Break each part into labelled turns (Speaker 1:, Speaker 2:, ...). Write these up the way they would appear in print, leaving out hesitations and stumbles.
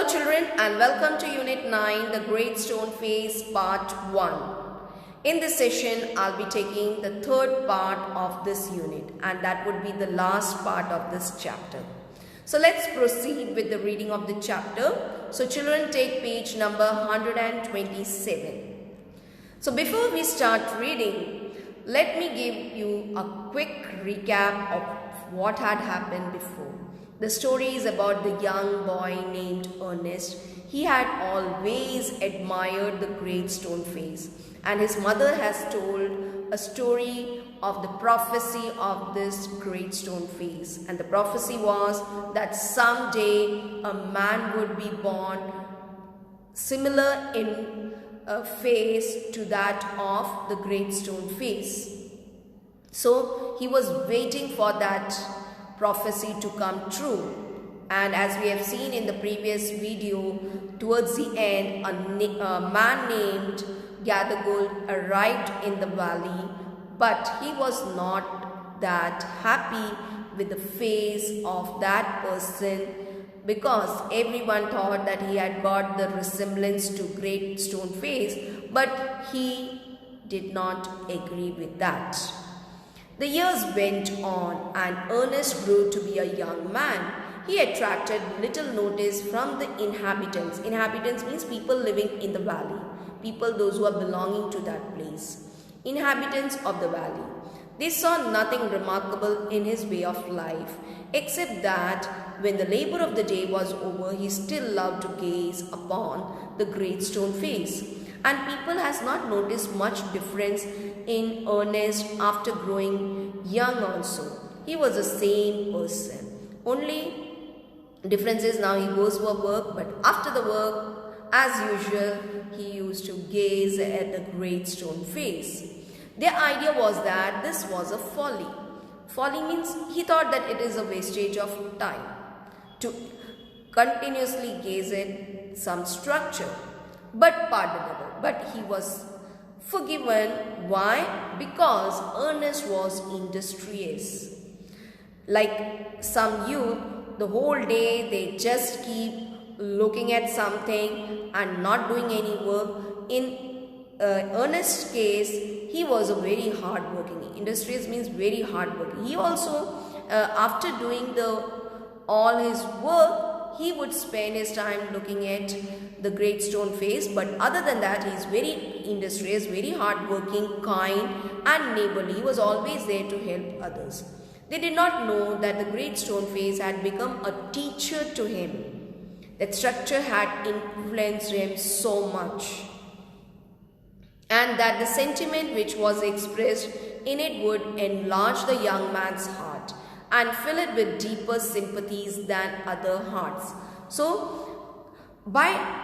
Speaker 1: children, and welcome to Unit 9, the Great Stone Face Part 1. In this session, I'll be taking the third part of this unit, and that would be the last part of this chapter. So let's proceed with the reading of the chapter. So children, take page number 127. So before we start reading, let me give you a quick recap of what had happened before. The story is about the young boy named Ernest. He had always admired the Great Stone Face, and his mother has told a story of the prophecy of this Great Stone Face. And the prophecy was that someday a man would be born similar in a face to that of the Great Stone Face. So he was waiting for that prophecy to come true, and as we have seen in the previous video, towards the end a man named Gathergold arrived in the valley, but he was not that happy with the face of that person because everyone thought that he had got the resemblance to Great Stone Face, but he did not agree with that. The years went on and Ernest grew to be a young man. He attracted little notice from the inhabitants. Inhabitants means people living in the valley. People, those who are belonging to that place. Inhabitants of the valley. They saw nothing remarkable in his way of life, except that when the labor of the day was over, he still loved to gaze upon the Great Stone Face. And people has not noticed much difference in Ernest after growing young also. He was the same person. Only difference is now he goes for work, but after the work, as usual, he used to gaze at the Great Stone Face. Their idea was that this was a folly. Folly means he thought that it is a wastage of time to continuously gaze at some structure, but pardonable. But he was forgiven. Why? Because Ernest was industrious. Like some youth, the whole day they just keep looking at something and not doing any work. In Ernest's case, he was a very hard-working. Industrious means very hard-working. He also, after doing all his work, he would spend his time looking at the Great Stone Face, but other than that, he is very industrious, very hardworking, kind and neighborly. He was always there to help others. They did not know that the Great Stone Face had become a teacher to him. That structure had influenced him so much, and that the sentiment which was expressed in it would enlarge the young man's heart and fill it with deeper sympathies than other hearts. So, by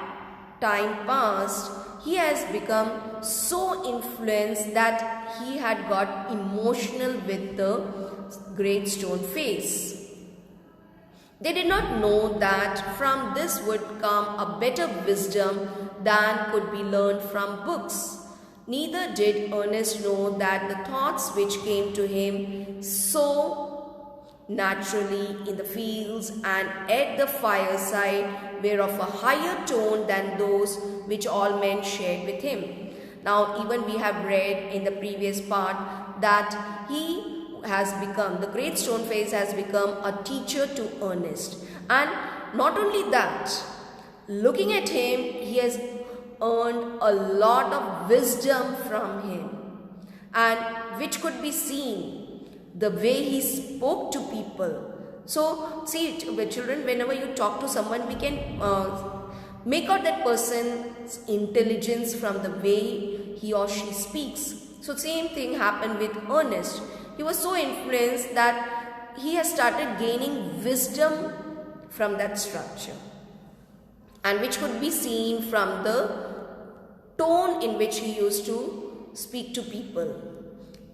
Speaker 1: time passed, he has become so influenced that he had got emotional with the Great Stone Face. They did not know that from this would come a better wisdom than could be learned from books. Neither did Ernest know that the thoughts which came to him so naturally in the fields and at the fireside were of a higher tone than those which all men shared with him. Now, even we have read in the previous part that he has become, the Great Stone Face has become a teacher to Ernest. And not only that, looking at him, he has earned a lot of wisdom from him, and which could be seen the way he spoke to people. So, see, children, whenever you talk to someone, we can make out that person's intelligence from the way he or she speaks. So, same thing happened with Ernest. He was so influenced that he has started gaining wisdom from that structure, and which could be seen from the tone in which he used to speak to people.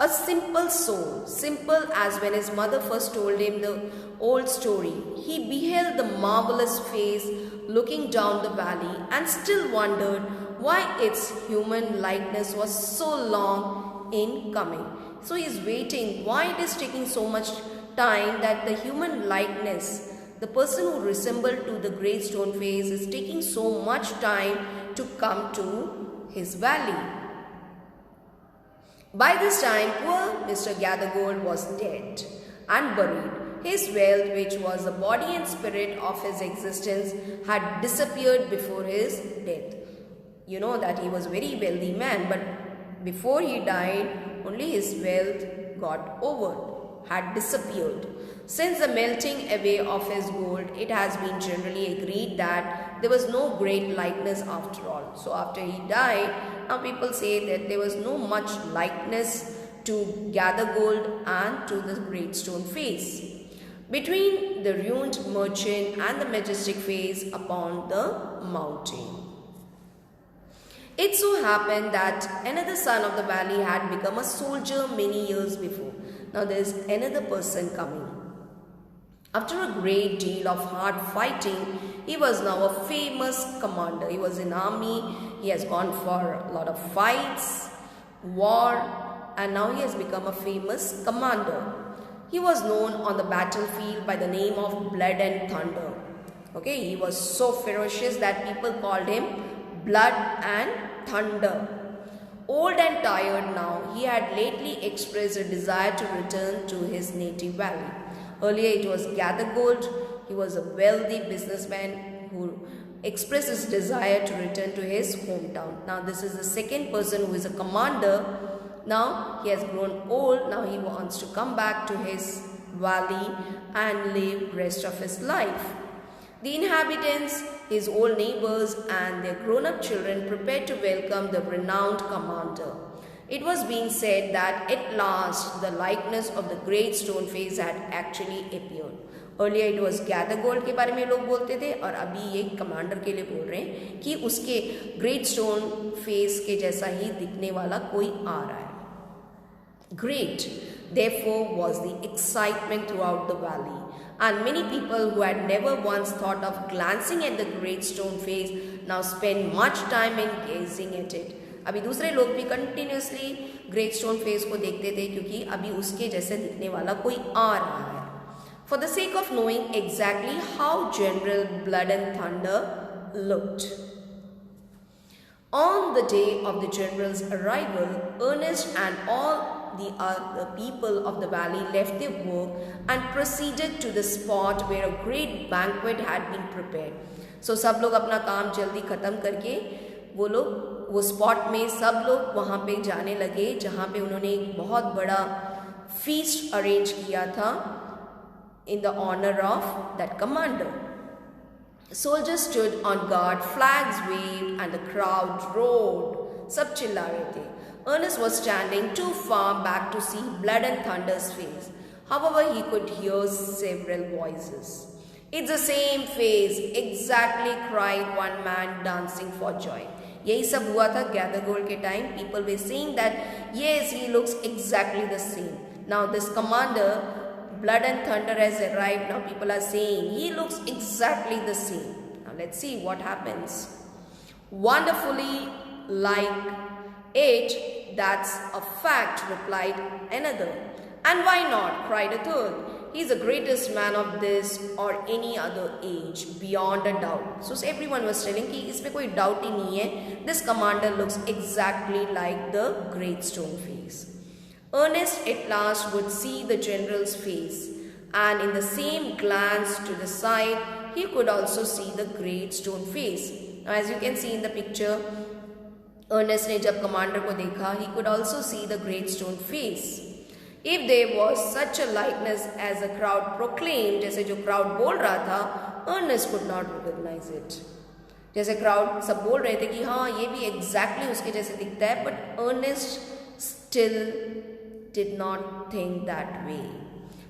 Speaker 1: A simple soul, simple as when his mother first told him the old story. He beheld the marvelous face looking down the valley and still wondered why its human likeness was so long in coming. So he is waiting why it is taking so much time that the human likeness The person who resembled to the great stone face is taking so much time to come to his valley. By this time, poor Mr. Gathergold was dead and buried. His wealth, which was the body and spirit of his existence, had disappeared before his death. You know that he was a very wealthy man, but before he died, only his wealth got over, had disappeared. Since the melting away of his gold, it has been generally agreed that there was no great likeness after all. So after he died, now people say that there was no much likeness to Gathergold and to the great stone face. Between the ruined merchant and the majestic face upon the mountain. It so happened that another son of the valley had become a soldier many years before. Now there is another person coming. After a great deal of hard fighting, he was now a famous commander. He was in army, he has gone for a lot of fights, war, and now he has become a famous commander. He was known on the battlefield by the name of Blood and Thunder. Okay, he was so ferocious that people called him Blood and Thunder. Old and tired now, he had lately expressed a desire to return to his native valley. Earlier it was Gathergold. He was a wealthy businessman who expressed his desire to return to his hometown. Now this is the second person who is a commander. Now he has grown old. Now he wants to come back to his valley and live rest of his life. The inhabitants, his old neighbors and their grown-up children prepared to welcome the renowned commander. It was being said that at last the likeness of the great stone face had actually appeared. Earlier it was Gathergold के बारे में लोग बोलते थे और अभी ये commander के लिए बोल रहे हैं कि उसके ग्रेट स्टोन फेस के जैसा ही दिखने वाला कोई आ रहा है. Great, therefore, was the excitement throughout the valley, and many people who had never once thought of glancing at the great stone face now spent much time in gazing at it. अभी दूसरे लोग भी continuously great stone face को देखते थे क्योंकि अभी उसके जैसे दिखने वाला कोई आ रहा है. For the sake of knowing exactly how General Blood and Thunder looked. On the day of the general's arrival, Ernest and all the other people of the valley left their work and proceeded to the spot where a great banquet had been prepared. So सब लोग अपना काम जल्दी ख़त्म करके वो लोग वो स्पॉट में सब लोग वहाँ पे जाने लगे जहाँ पे उन्होंने एक बहुत बड़ा फीस्ट अरेंज किया था in the honor of that commander. Soldiers stood on guard, flags waved and the crowd roared. सब चिल्ला रहे थे. Ernest was standing too far back to see Blood and Thunder's face. However, he could hear several voices. It's the same face, exactly, cried one man dancing for joy. यही सब हुआ था Gathergold के time. People were saying that yes, he looks exactly the same. Now this commander, Blood and Thunder, has arrived. Now people are saying he looks exactly the same. Now let's see what happens. Wonderfully like it, that's a fact, replied another. And why not, cried a third. He is the greatest man of this or any other age, beyond a doubt. So everyone was telling कि इसमें कोई doubt ही नहीं है. This commander looks exactly like the great stone face. Ernest at last would see the general's face, and in the same glance to the side, he could also see the great stone face. Now as you can see in the picture, Ernest ने जब commander को देखा, he could also see the great stone face. If there was such a likeness as the crowd proclaimed, जैसे जो crowd बोल रहा था, Ernest could not recognize it. जैसे crowd सब बोल रहे थे कि हाँ ये भी exactly उसके जैसे दिखता है, but Ernest still did not think that way.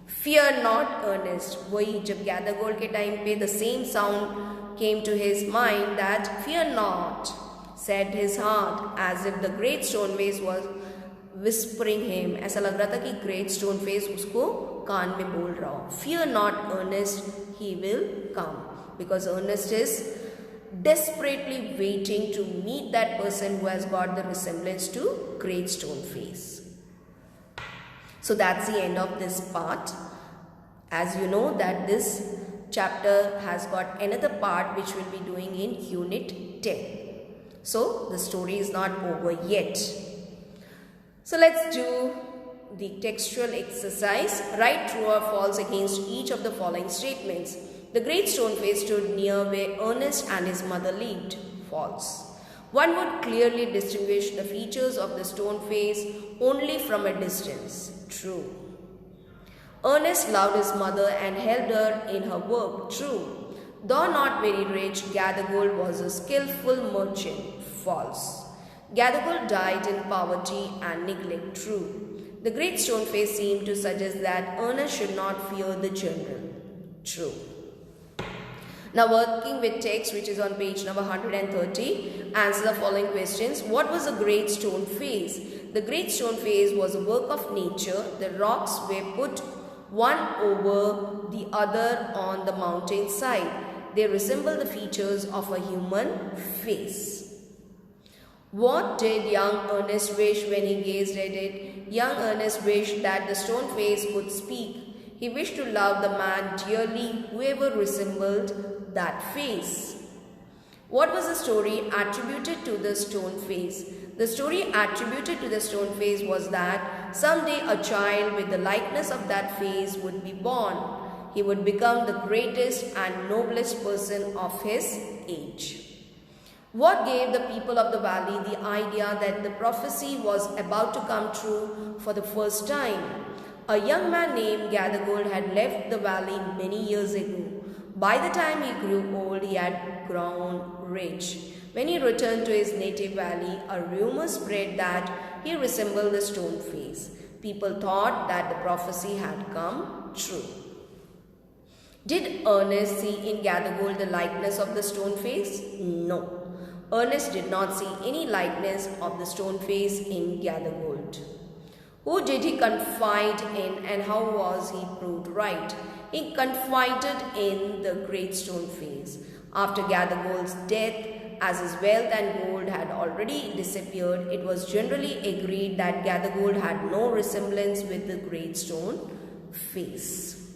Speaker 1: Fear not, Ernest. वही जब Gathergold के time पे the same sound came to his mind that fear not, said his heart, as if the great stone face was whispering him. ऐसा लग रहा था कि great stone face उसको कान में बोल रहा हो. Fear not, Ernest, he will come. Because Ernest is desperately waiting to meet that person who has got the resemblance to great stone face. So that's the end of this part. As you know that this chapter has got another part which we'll be doing in unit 10. So the story is not over yet. So let's do the textual exercise. Write true or false against each of the following statements. The great stone face stood near where Ernest and his mother lived. False. One would clearly distinguish the features of the stone face only from a distance. True. Ernest loved his mother and helped her in her work. True. Though not very rich, Gathergold was a skillful merchant. False. Gathergold died in poverty and neglect. True. The great stone face seemed to suggest that Ernest should not fear the general. True. Now working with text which is on page number 130, answer the following questions. What was the great stone face? The great stone face was a work of nature. The rocks were put one over the other on the mountain side. They resemble the features of a human face. What did young Ernest wish when he gazed at it? Young Ernest wished that the stone face could speak. He wished to love the man dearly, whoever resembled that face. What was the story attributed to the stone face? The story attributed to the stone face was that someday a child with the likeness of that face would be born. He would become the greatest and noblest person of his age. What gave the people of the valley the idea that the prophecy was about to come true for the first time? A young man named Gathergold had left the valley many years ago. By the time he grew old, he had grown rich. When he returned to his native valley, a rumor spread that he resembled the stone face. People thought that the prophecy had come true. Did Ernest see in Gathergold the likeness of the stone face? No. Ernest did not see any likeness of the stone face in Gathergold. Who did he confide in and how was he proved right? He confided in the great stone face. After Gathergold's death, as his wealth and gold had already disappeared, it was generally agreed that Gathergold had no resemblance with the great stone face.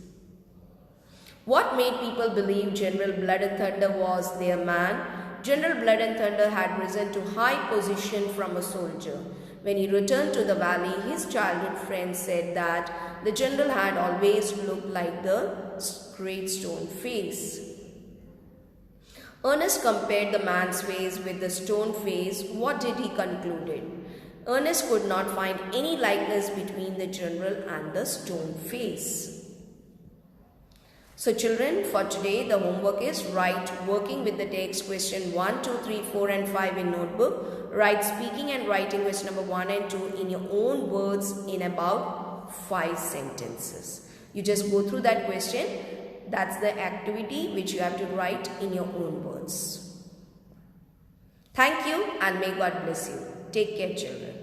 Speaker 1: What made people believe General Blood and Thunder was their man? General Blood and Thunder had risen to high position from a soldier. When he returned to the valley, his childhood friends said that the general had always looked like the great stone face. Ernest compared the man's face with the stone face. What did he conclude? Ernest could not find any likeness between the general and the stone face. So children, for today the homework is write working with the text question 1, 2, 3, 4 and 5 in notebook. Write speaking and writing question number 1 and 2 in your own words in about 5 sentences. You just go through that question. That's the activity which you have to write in your own words. Thank you and may God bless you. Take care children.